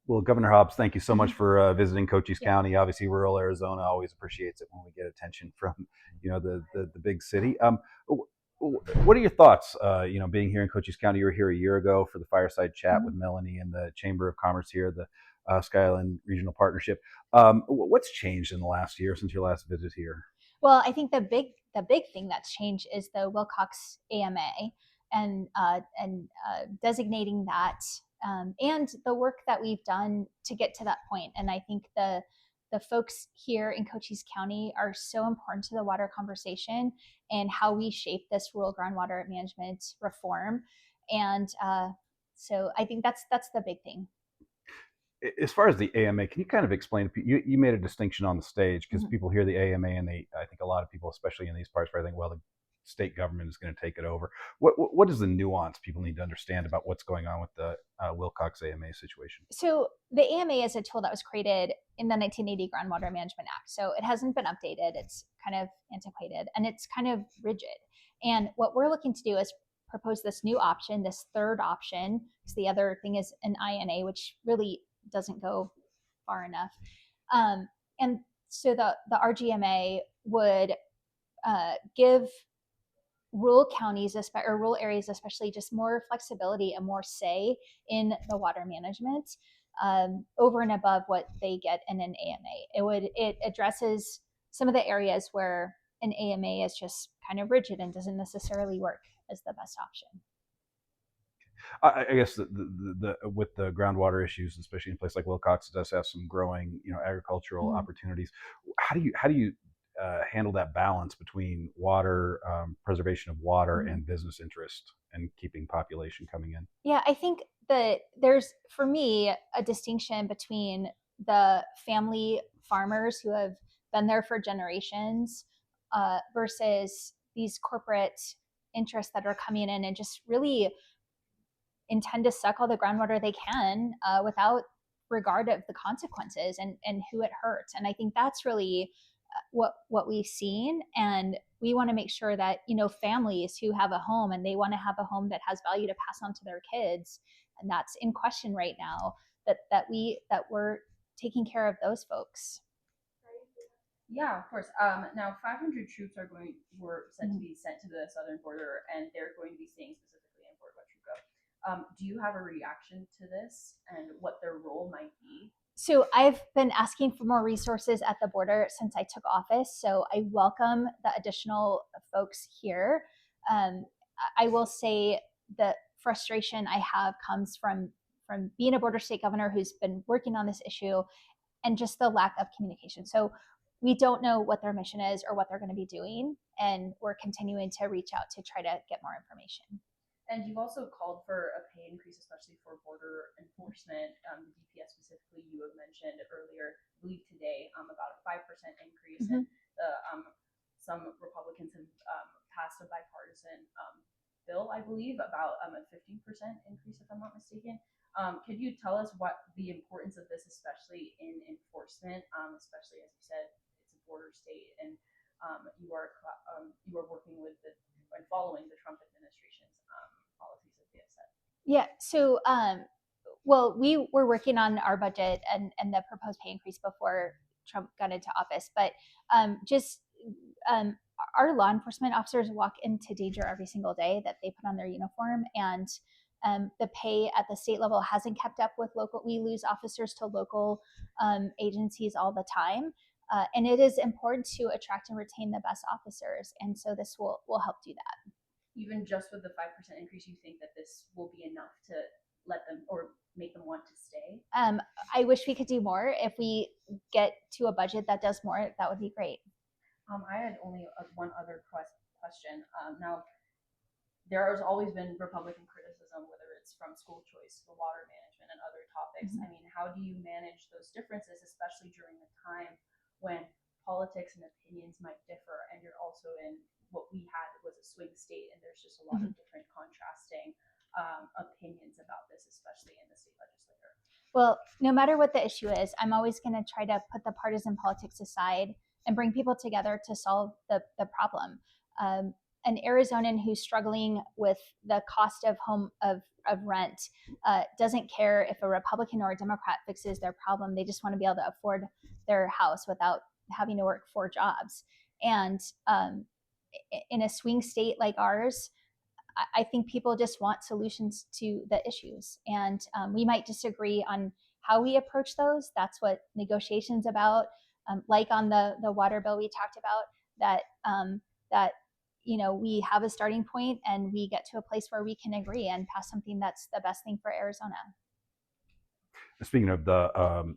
Well, Governor Hobbs, thank you so much for visiting Cochise County. Obviously, rural Arizona always appreciates it when we get attention from, the big city. What are your thoughts? Being here in Cochise County, you were here a year ago for the Fireside Chat with Melany and the Chamber of Commerce here, the Sky Island Regional Partnership. What's changed in the last year since your last visit here? Well, I think the big thing that's changed is the Wilcox AMA and designating that and the work that we've done to get to that point. And I think the folks here in Cochise County are so important to the water conversation and how we shape this rural groundwater management reform. And so I think that's the big thing. As far as the AMA, can you kind of explain? You made a distinction on the stage because Mhm. people hear the AMA and I think a lot of people, especially in these parts, where I think, well, the state government is going to take it over. What is the nuance people need to understand about what's going on with the Wilcox AMA situation? So the AMA is a tool that was created in the 1980 Groundwater Management Act. So it hasn't been updated. It's kind of antiquated and it's kind of rigid. And what we're looking to do is propose this new option, this third option, because the other thing is an INA, which really doesn't go far enough. And so the RGMA would give rural counties or rural areas especially just more flexibility and more say in the water management over and above what they get in an AMA. It addresses some of the areas where an AMA is just kind of rigid and doesn't necessarily work as the best option. I guess with the groundwater issues, especially in a place like Wilcox, it does have some growing, agricultural Mm-hmm. opportunities. How do you handle that balance between water preservation of water Mm-hmm. and business interest and keeping population coming in? Yeah, I think that there's, for me, a distinction between the family farmers who have been there for generations versus these corporate interests that are coming in and just really intend to suck all the groundwater they can without regard of the consequences and who it hurts. And I think that's really what we've seen. And we want to make sure that families who have a home and they want to have a home that has value to pass on to their kids, and that's in question right now. That we're taking care of those folks. Yeah, of course. Now, 500 troops were set to be sent to the southern border, and they're going to be staying specifically in Fort Huachuca. Do you have a reaction to this and what their role might be? So I've been asking for more resources at the border since I took office. So I welcome the additional folks here. Um, I will say the frustration I have comes from being a border state governor who's been working on this issue and just the lack of communication. So we don't know what their mission is or what they're going to be doing, and we're continuing to reach out to try to get more information. And you've also called for a pay increase, especially for border enforcement. The DPS specifically, you have mentioned earlier, I believe today, about a 5% increase. Mm-hmm. And some Republicans have passed a bipartisan bill, I believe, about a 15% increase, if I'm not mistaken. Could you tell us what the importance of this, especially in enforcement, especially as you said, it's a border state, and you are working with and following the Trump administration's policies that they have set? Yeah. So, well, we were working on our budget and the proposed pay increase before Trump got into office, but just our law enforcement officers walk into danger every single day that they put on their uniform, and the pay at the state level hasn't kept up with local. We lose officers to local agencies all the time. And it is important to attract and retain the best officers. And so this will help do that. Even just with the 5% increase, you think that this will be enough to let them or make them want to stay? I wish we could do more. If we get to a budget that does more, that would be great. I had only one other question. Now, there has always been Republican criticism, whether it's from school choice, the water management, and other topics. Mm-hmm. I mean, how do you manage those differences, especially during a time when politics and opinions might differ, and you're also in what we had was a swing state, and there's just a lot of different contrasting opinions about this, especially in the state legislature? Well, no matter what the issue is, I'm always going to try to put the partisan politics aside and bring people together to solve the problem. an Arizonan who's struggling with the cost of rent doesn't care if a Republican or a Democrat fixes their problem. They just want to be able to afford their house without having to work 4 jobs. And in a swing state like ours, I think people just want solutions to the issues. And we might disagree on how we approach those. That's what negotiation's about. Like on the water bill we talked about, that we have a starting point and we get to a place where we can agree and pass something that's the best thing for Arizona. Speaking of the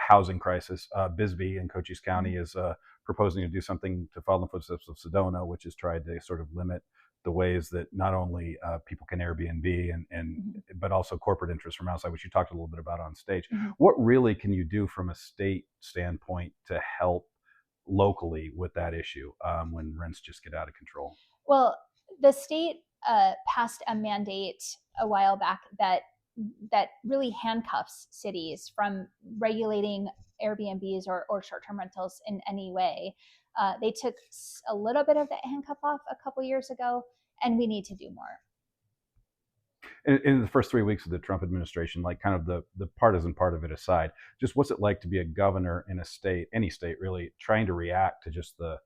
housing crisis, Bisbee in Cochise County is proposing to do something to follow in the footsteps of Sedona, which has tried to sort of limit the ways that not only people can Airbnb but also corporate interests from outside, which you talked a little bit about on stage. What really can you do from a state standpoint to help locally with that issue when rents just get out of control? Well, the state passed a mandate a while back that really handcuffs cities from regulating Airbnbs or short-term rentals in any way. They took a little bit of that handcuff off a couple years ago, and we need to do more. In the first 3 weeks of the Trump administration, like kind of the partisan part of it aside, just what's it like to be a governor in a state, any state really, trying to react to just the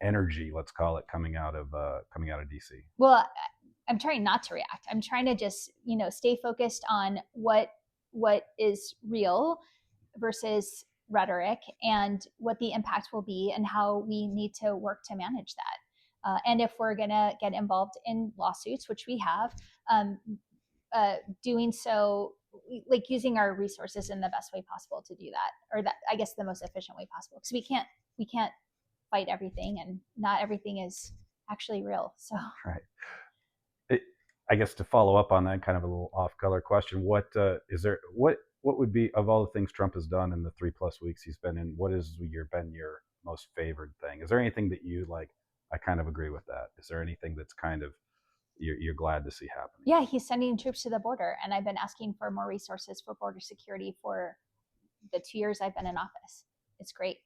energy, let's call it, coming out of DC? Well, I'm trying not to react. I'm trying to just stay focused on what is real versus rhetoric and what the impact will be and how we need to work to manage that. And if we're going to get involved in lawsuits, which we have, doing so, like using our resources in the best way possible to do that, or that, I guess, the most efficient way possible, because we can't fight everything, and not everything is actually real. So right. I guess to follow up on that, kind of a little off-color question, what would be, of all the things Trump has done in the 3+ weeks he's been in, what has been your most favored thing? Is there anything that you like? I kind of agree with that. Is there anything that's kind of you're glad to see happening? Yeah, he's sending troops to the border, and I've been asking for more resources for border security for the 2 years I've been in office. It's great.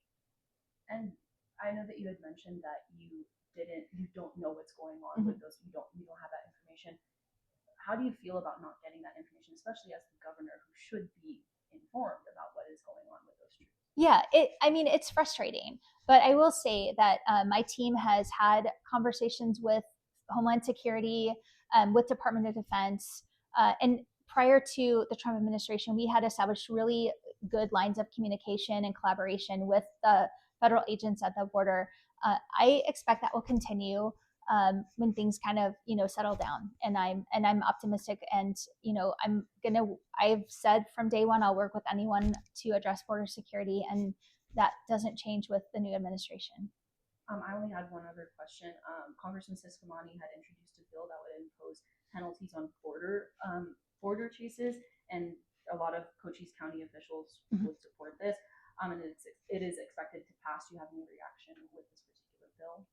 And I know that you had mentioned that you don't know what's going on with those. You don't have that information. How do you feel about not getting that information, especially as the governor who should be informed about what is going on with those troops? Yeah, it's frustrating, but I will say that my team has had conversations with Homeland Security, with Department of Defense, and prior to the Trump administration, we had established really good lines of communication and collaboration with the federal agents at the border. I expect that will continue when things kind of settle down, and I'm optimistic, and I've said from day one I'll work with anyone to address border security, and that doesn't change with the new administration. I only had one other question. Congressman Melany had introduced a bill that would impose penalties on border chases, and a lot of Cochise County officials would support this. And it is expected to pass. Do you have any reaction with this particular bill?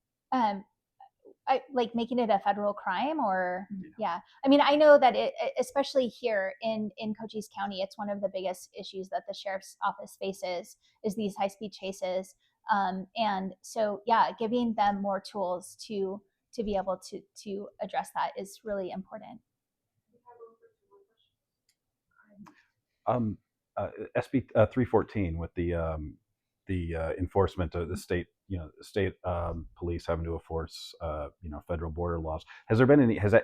I like making it a federal crime, or yeah. I mean, I know that especially here in Cochise County, it's one of the biggest issues that the sheriff's office faces is these high-speed chases. And so, yeah, giving them more tools to be able to address that is really important. SB 314 with the enforcement of the state, state police having to enforce, federal border laws. Has that